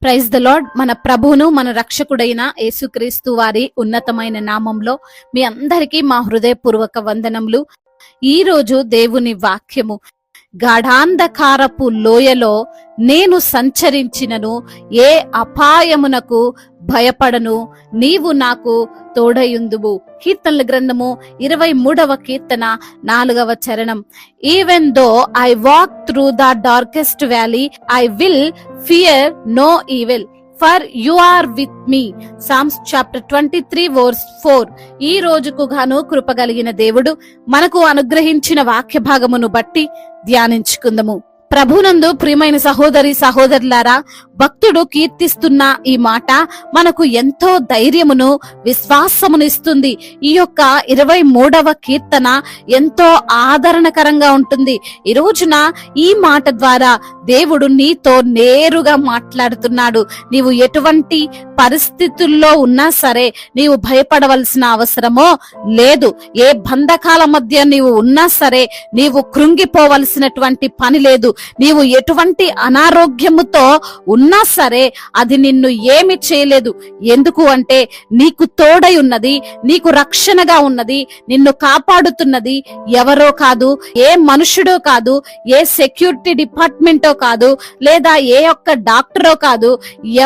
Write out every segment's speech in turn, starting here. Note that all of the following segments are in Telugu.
Praise the lord. మన ప్రభువును మన రక్షకుడైన యేసుక్రీస్తు వారి ఉన్నతమైన నామంలో మీ అందరికీ మా హృదయపూర్వక వందనములు. ఈ రోజు దేవుని వాక్యము, గాఢాంధకారపు లోయలో నేను సంచరించినను ఏ అపాయమునకు భయపడను, నీవు నాకు తోడయుందువు. కీర్తనల గ్రంథము 23వ కీర్తన 4వ చరణం. Even though I walk through the darkest valley, I will fear no evil, for you are with me. Psalms chapter 23 verse 4. ఈ రోజుకు గాను కృపగలిగిన దేవుడు మనకు అనుగ్రహించిన వాక్య భాగమును బట్టి ధ్యానించుకుందాము. ప్రభునందు ప్రియమైన సహోదరి సహోదరులారా, భక్తుడు కీర్తిస్తున్న ఈ మాట మనకు ఎంతో ధైర్యమును విశ్వాసమునిస్తుంది. ఈ యొక్క 23వ కీర్తన ఎంతో ఆదరణకరంగా ఉంటుంది. ఈ రోజున ఈ మాట ద్వారా దేవుడు నీతో నేరుగా మాట్లాడుతున్నాడు. నీవు ఎటువంటి పరిస్థితుల్లో ఉన్నా సరే నీవు భయపడవలసిన అవసరమో లేదు. ఏ బంధకాల మధ్య నీవు ఉన్నా సరే నీవు కృంగిపోవలసినటువంటి పని లేదు. నీవు ఎటువంటి అనారోగ్యముతో ఉన్నా సరే అది నిన్ను ఏమి చేయలేదు. ఎందుకు అంటే నీకు తోడై ఉన్నది, నీకు రక్షణగా ఉన్నది, నిన్ను కాపాడుతున్నది ఎవరో కాదు, ఏ మనుషుడో కాదు, ఏ సెక్యూరిటీ డిపార్ట్మెంటో కాదు, లేదా ఏ ఒక్క డాక్టరో కాదు.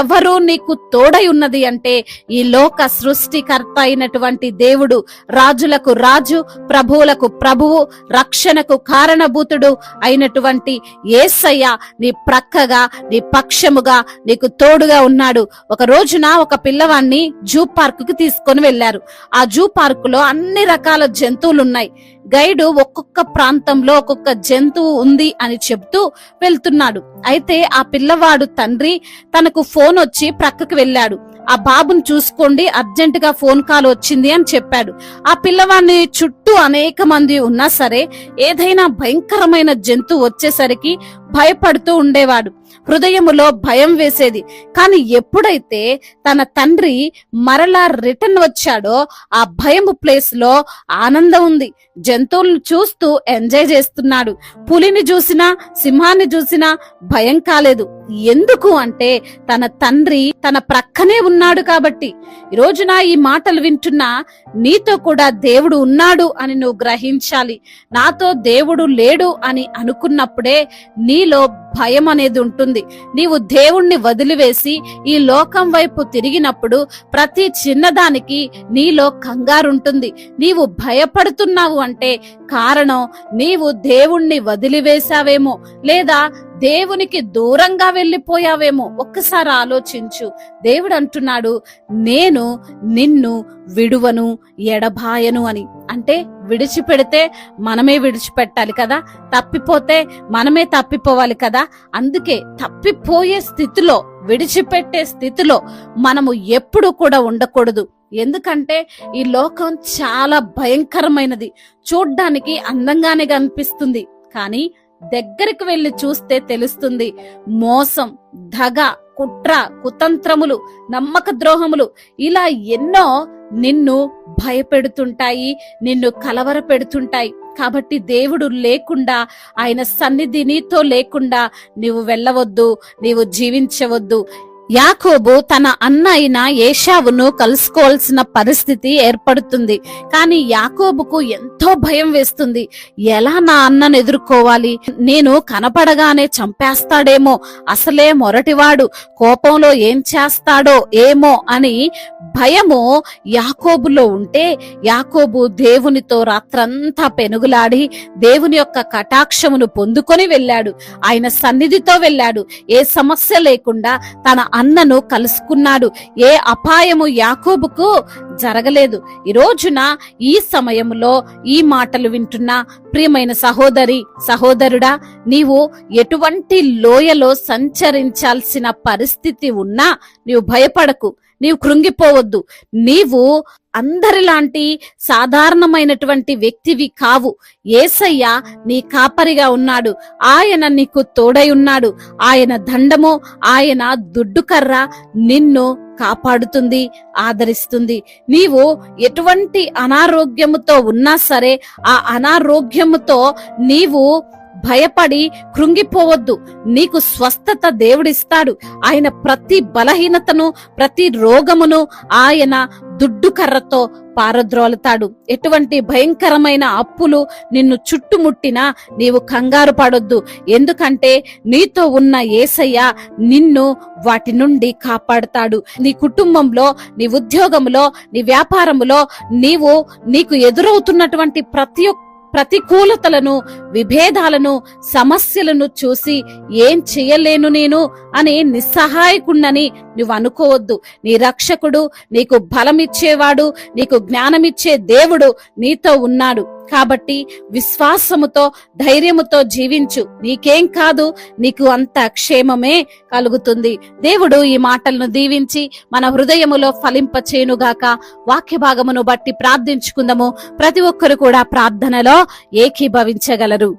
ఎవరు నీకు తోడై ఉన్నది అంటే ఈ లోక సృష్టికర్త అయినటువంటి దేవుడు, రాజులకు రాజు, ప్రభువులకు ప్రభువు, రక్షణకు కారణభూతుడు అయినటువంటి యేసయ్య నీ ప్రక్కగా, నీ పక్షముగా, నీకు తోడుగా ఉన్నాడు. ఒక రోజున ఒక పిల్లవాడిని జూ పార్క్ కి తీసుకొని వెళ్లారు. ఆ జూ పార్క్ లో అన్ని రకాల జంతువులు ఉన్నాయి. గైడు ఒక్కొక్క ప్రాంతంలో ఒక్కొక్క జంతువు ఉంది అని చెబుతూ వెళ్తున్నాడు. అయితే ఆ పిల్లవాడు తండ్రి తనకు ఫోన్ వచ్చి ప్రక్కకు వెళ్ళాడు. ఆ బాబుని చూసుకోండి, అర్జెంట్ గా ఫోన్ కాల్ వచ్చింది అని చెప్పాడు. ఆ పిల్లవాడిని చుట్టూ అనేక మంది ఉన్నా సరే ఏదైనా భయంకరమైన జంతువు వచ్చేసరికి భయపడుతూ ఉండేవాడు. హృదయములో భయం వేసేది. కానీ ఎప్పుడైతే తన తండ్రి మరలా రిటర్న్ వచ్చాడో ఆ భయం ప్లేస్ లో ఆనందం ఉంది. జంతువులను చూస్తూ ఎంజాయ్ చేస్తున్నాడు. పులిని చూసినా, సింహాన్ని చూసినా భయం కాలేదు. ఎందుకు అంటే తన తండ్రి తన ప్రక్కనే ఉన్నాడు కాబట్టి. ఈ రోజున ఈ మాటలు వింటున్నా నీతో కూడా దేవుడు ఉన్నాడు అని నువ్వు గ్రహించాలి. నాతో దేవుడు లేడు అని అనుకున్నప్పుడే నీలో భయం అనేది ఉంటుంది. నీవు దేవుణ్ణి వదిలివేసి ఈ లోకం వైపు తిరిగినప్పుడు ప్రతి చిన్నదానికి నీలో కంగారుంటుంది. నీవు భయపడుతున్నావు అంటే కారణం నీవు దేవుణ్ణి వదిలివేశావేమో, లేదా దేవునికి దూరంగా వెళ్ళిపోయావేమో. ఒక్కసారి ఆలోచించు. దేవుడు అంటున్నాడు, నేను నిన్ను విడువను, ఎడబాయను అని. అంటే విడిచిపెడితే మనమే విడిచిపెట్టాలి కదా, తప్పిపోతే మనమే తప్పిపోవాలి కదా. అందుకే తప్పిపోయే స్థితిలో, విడిచిపెట్టే స్థితిలో మనము ఎప్పుడు కూడా ఉండకూడదు. ఎందుకంటే ఈ లోకం చాలా భయంకరమైనది. చూడ్డానికి అందంగానే కనిపిస్తుంది, కానీ దగ్గరికి వెళ్లి చూస్తే తెలుస్తుంది మోసం, దగ, కుట్ర, కుతంత్రములు, నమ్మక ద్రోహములు, ఇలా ఎన్నో నిన్ను భయపెడుతుంటాయి, నిన్ను కలవర పెడుతుంటాయి. కాబట్టి దేవుడు లేకుండా, ఆయన సన్నిధి నీతో లేకుండా నీవు వెళ్ళవద్దు, నీవు జీవించవద్దు. యాకోబు తన అన్న అయిన ఏశావును కలుసుకోవాల్సిన పరిస్థితి ఏర్పడుతుంది. కానీ యాకోబుకు ఎంతో భయం వేస్తుంది. ఎలా నా అన్నను ఎదుర్కోవాలి? నేను కనపడగానే చంపేస్తాడేమో, అసలే మొరటివాడు, కోపంలో ఏం చేస్తాడో ఏమో అని భయము యాకోబులో ఉంటే, యాకోబు దేవునితో రాత్రంతా పెనుగులాడి దేవుని యొక్క కటాక్షమును పొందుకొని వెళ్ళాడు. ఆయన సన్నిధితో వెళ్ళాడు. ఏ సమస్య లేకుండా తన అన్నను కలుసుకున్నాడు. ఏ అపాయము యాకోబుకు జరగలేదు. ఈ రోజున ఈ సమయంలో ఈ మాటలు వింటున్న ప్రియమైన సహోదరి సహోదరుడా, నీవు ఎటువంటి లోయలో సంచరించాల్సిన పరిస్థితి ఉన్నా నీవు భయపడకు, నీవు కృంగిపోవద్దు. నీవు అందరిలాంటి సాధారణమైనటువంటి వ్యక్తివి కావు. యేసయ్య నీ కాపరిగా ఉన్నాడు. ఆయన నీకు తోడై ఉన్నాడు. ఆయన దండము, ఆయన దుడ్డుకర్ర నిన్ను కాపాడుతుంది, ఆదరిస్తుంది. నీవు ఎటువంటి అనారోగ్యముతో ఉన్నా సరే ఆ అనారోగ్యముతో నీవు భయపడి కృంగిపోవద్దు. నీకు స్వస్థత దేవుడిస్తాడు. ఆయన ప్రతి బలహీనతను, ప్రతి రోగమును ఆయన దుడ్డు కర్రతో పారద్రోలుతాడు. ఎటువంటి భయంకరమైన అప్పులు నిన్ను చుట్టుముట్టినా నీవు కంగారు పడొద్దు. ఎందుకంటే నీతో ఉన్న యేసయ్య నిన్ను వాటి నుండి కాపాడుతాడు. నీ కుటుంబంలో, నీ ఉద్యోగంలో, నీ వ్యాపారములో నీకు ఎదురవుతున్నటువంటి ప్రతికూలతలను, విభేదాలను, సమస్యలను చూసి ఏం చెయ్యలేను నేను అని నిస్సహాయకుణ్ణని నువ్వు అనుకోవద్దు. నీ రక్షకుడు, నీకు బలమిచ్చేవాడు, నీకు జ్ఞానమిచ్చే దేవుడు నీతో ఉన్నాడు. కాబట్టి విశ్వాసముతో, ధైర్యముతో జీవించు. నీకేం కాదు, నీకు అంత క్షేమమే కలుగుతుంది. దేవుడు ఈ మాటలను దీవించి మన హృదయములో ఫలింపచేయునుగాక. వాక్య భాగమును బట్టి ప్రార్థించుకుందాము. ప్రతి ఒక్కరు కూడా ప్రార్థనలో ఏకీభవించగలరు.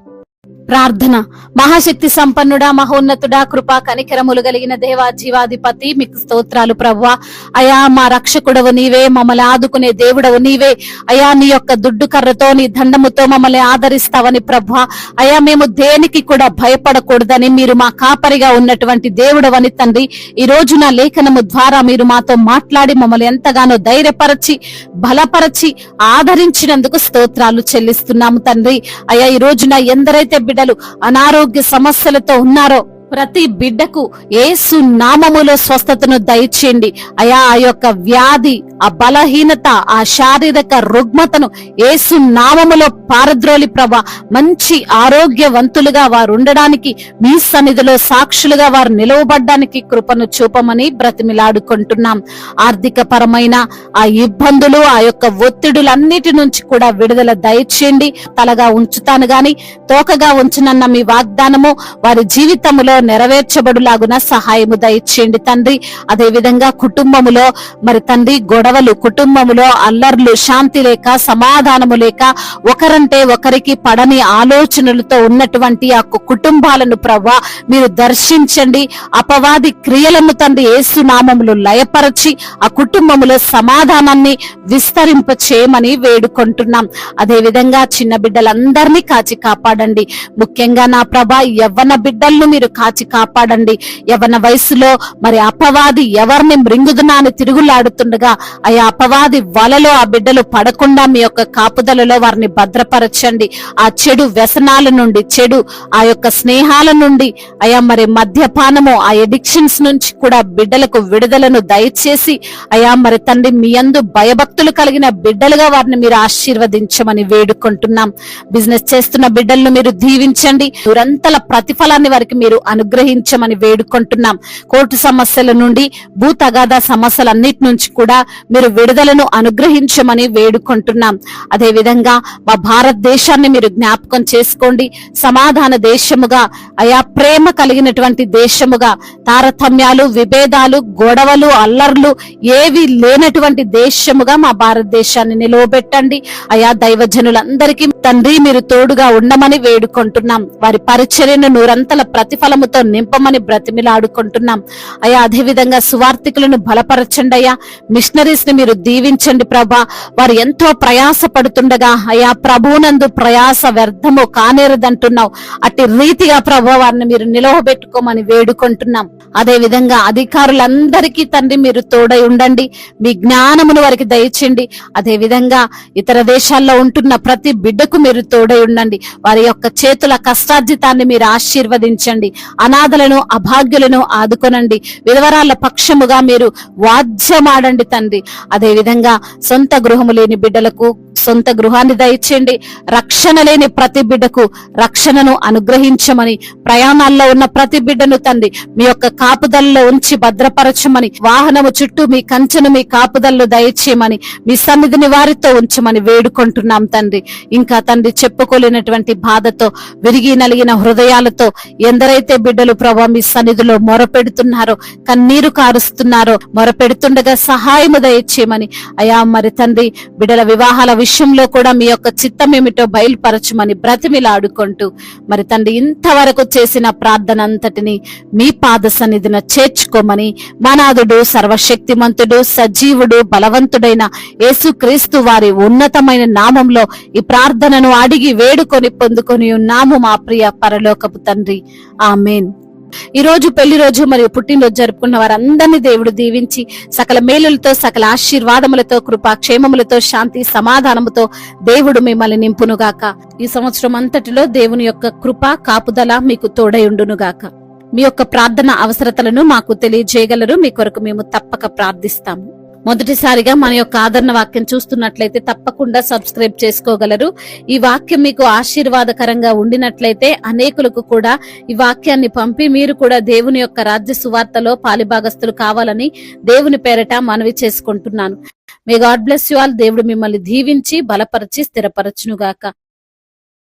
ప్రార్థన. మహాశక్తి సంపన్నుడా, మహోన్నతుడా, కృపా కనికరములు కలిగిన దేవా, జీవాధిపతి, మీకు స్తోత్రాలు ప్రభువా. అయా మా రక్షకుడవు నీవే, మమ్మల్ని ఆదుకునే దేవుడవు నీవే. అయా నీ యొక్క దుడ్డు కర్రతో, నీ దండముతో మమ్మల్ని ఆదరిస్తావని ప్రభువా. అయా మేము దేనికి కూడా భయపడకూడదని మీరు మా కాపరిగా ఉన్నటువంటి దేవుడవని తండ్రి, ఈ రోజు నా లేఖనము ద్వారా మీరు మాతో మాట్లాడి మమ్మల్ని ఎంతగానో ధైర్యపరచి, బలపరచి, ఆదరించినందుకు స్తోత్రాలు చెల్లిస్తున్నాము తండ్రి. అయా ఈ రోజున ఎందరైతే బిడ్డలు అనారోగ్య సమస్యలతో ఉన్నారో ప్రతి బిడ్డకు యేసు నామములో స్వస్థతను దయచేయండి. అయా ఆ యొక్క వ్యాధి, ఆ బలహీనత, ఆ శారీరక రుగ్మతను యేసు నామములో పారద్రోలి ప్రభా, మంచి ఆరోగ్యవంతులుగా వారు ఉండడానికి, మీ సన్నిధిలో సాక్షులుగా వారు నిలవబడ్డానికి కృపను చూపమని బ్రతిమిలాడుకుంటున్నాం. ఆర్థిక పరమైన ఆ ఇబ్బందులు, ఆ యొక్క ఒత్తిడులన్నిటి నుంచి కూడా విడుదల దయచేయండి. తలగా ఉంచుతాను గాని తోకగా ఉంచునన్న మీ వాగ్దానము వారి జీవితములో నెరవేర్చబడులాగున సహాయము దయచేయండి తండ్రి. అదే విధంగా కుటుంబములో మరి తండ్రి గొడవలు, కుటుంబములో అల్లర్లు, శాంతి లేక, సమాధానము లేక, ఒకరంటే ఒకరికి పడని ఆలోచనలతో ఉన్నటువంటి ఆ కుటుంబాలను ప్రభువా మీరు దర్శించండి. అపవాది క్రియలను తండ్రి యేసు నామములో లయపరచి ఆ కుటుంబములో సమాధానాన్ని విస్తరింప చేయమని వేడుకుంటున్నాం. అదే విధంగా చిన్న బిడ్డలందరినీ కాచి కాపాడండి. ముఖ్యంగా నా ప్రభా యవ్వన బిడ్డలను మీరు కాచి కాపాడండి. యవ్వన వయసులో మరి అపవాది ఎవరిని మృంగుదునా అని తిరుగులాడుతుండగా ఆ అపవాది వలలో ఆ బిడ్డలు పడకుండా మీ యొక్క కాపుదలలో వారిని భద్రపరచండి. ఆ చెడు వ్యసనాల నుండి, చెడు ఆ యొక్క స్నేహాల నుండి, అయా మరి మద్యపానము, ఆ ఎడిక్షన్స్ నుంచి కూడా బిడ్డలకు విడుదలను దయచేసి అయా మరి తండ్రి మీ యందు భయభక్తులు కలిగిన బిడ్డలుగా వారిని మీరు ఆశీర్వదించమని వేడుకుంటున్నాం. బిజినెస్ చేస్తున్న బిడ్డలను మీరు దీవించండి. నిరంతర ప్రతిఫలాన్ని వారికి మీరు అనుగ్రహించమని వేడుకుంటున్నాం. కోర్టు సమస్యల నుండి, భూ తగాదా సమస్యలన్నిటి నుంచి కూడా మీరు విడుదలను అనుగ్రహించమని వేడుకుంటున్నాం. అదే విధంగా మా భారతదేశాన్ని మీరు జ్ఞాపకం చేసుకోండి. సమాధాన దేశముగా, అయా ప్రేమ కలిగినటువంటి దేశముగా, తారతమ్యాలు, విభేదాలు, గొడవలు, అల్లర్లు ఏవి లేనటువంటి దేశముగా మా భారతదేశాన్ని నిలవబెట్టండి. అయా దైవజనులందరికీ తండ్రి మీరు తోడుగా ఉండమని వేడుకుంటున్నాం. వారి పరిచర్యను నూరంతల ప్రతిఫలముతో నింపమని బ్రతిమిలాడుకుంటున్నాం. అయా అదే విధంగా సువార్థికులను బలపరచండి. అయ్యా మిషనరీస్ ని మీరు దీవించండి ప్రభా. వారు ఎంతో ప్రయాస పడుతుండగా అయా ప్రభువునందు ప్రయాస వ్యర్థము కానేరదంటున్నావు. అట్టి రీతిగా ప్రభా వారిని మీరు నిలవబెట్టుకోమని వేడుకుంటున్నాం. అదే విధంగా అధికారులందరికీ తండ్రి మీరు తోడై ఉండండి. మీ జ్ఞానమును వారికి దయచేయండి. అదే విధంగా ఇతర దేశాల్లో ఉంటున్న ప్రతి బిడ్డకు మీరు తోడై ఉండండి. వారి యొక్క చేతుల కష్టార్జితాన్ని మీరు ఆశీర్వదించండి. అనాథలను, అభాగ్యులను ఆదుకొనండి. విధవరాళ్ల పక్షముగా మీరు వాద్యమాడండి తండ్రి. అదే విధంగా సొంత గృహము లేని బిడ్డలకు సొంత గృహాన్ని దయచేయండి. రక్షణ లేని ప్రతి బిడ్డకు రక్షణను అనుగ్రహించమని, ప్రయాణాల్లో ఉన్న ప్రతి బిడ్డను తండ్రి మీ యొక్క కాపుదలలో ఉంచి భద్రపరచమని, వాహనము చుట్టూ మీ కంచెను, మీ కాపుదలను దయచేయమని, మీ సన్నిధిని వారితో ఉంచమని వేడుకుంటున్నాం తండ్రి. ఇంకా తండ్రి చెప్పుకోలేనటువంటి బాధతో, విరిగి నలిగిన హృదయాలతో ఎందరైతే బిడ్డలు ప్రభా మీ సన్నిధిలో మొరపెడుతున్నారో, కన్నీరు కారుస్తున్నారో, మొరపెడుతుండగా సహాయము దయచేయమని, అయా మరి తండ్రి బిడ్డల వివాహాల విషయంలో కూడా మీ యొక్క చిత్తం ఏమిటో బయలుపరచమని బ్రతిమిలాడుకుంటూ మరి తండ్రి ఇంతవరకు చేసిన ప్రార్థన అంతటిని మీ పాద సన్నిధిన చేర్చుకోమని మనాదుడు సర్వశక్తిమంతుడు సజీవుడు బలవంతుడైన యేసుక్రీస్తు వారి ఉన్నతమైన నామంలో ఈ ప్రార్థనను అడిగి వేడుకొని పొందుకొని ఉన్నాము మా ప్రియ పరలోకపు తండ్రి. ఆమేన్. ఈ రోజు పెళ్లి రోజు మరియు పుట్టినరోజు జరుపుకున్న వారందరినీ దేవుడు దీవించి సకల మేలులతో సకల ఆశీర్వాదములతో కృపా క్షేమములతో శాంతి సమాధానముతో దేవుడు మిమ్మల్ని నింపునుగాక. ఈ సంవత్సరం అంతటిలో దేవుని యొక్క కృప కాపుదల మీకు తోడై ఉండునుగాక. మీ యొక్క ప్రార్థన అవసరతలను మాకు తెలియజేయగలరు. మీ కొరకు మేము తప్పక ప్రార్థిస్తాము. మొదటిసారిగా మన యొక్క ఆదరణ వాక్యం చూస్తున్నట్లయితే తప్పకుండా సబ్స్క్రైబ్ చేసుకోగలరు. ఈ వాక్యం మీకు ఆశీర్వాదకరంగా ఉండినట్లయితే అనేకులకు కూడా ఈ వాక్యాన్ని పంపి మీరు కూడా దేవుని యొక్క రాజ్య సువార్తలో పాలిభాగస్తులు కావాలని దేవుని పేరట మనవి చేసుకుంటున్నాను. May God bless you all. దేవుడు మిమ్మల్ని దీవించి బలపరిచి స్థిరపరచునుగాక.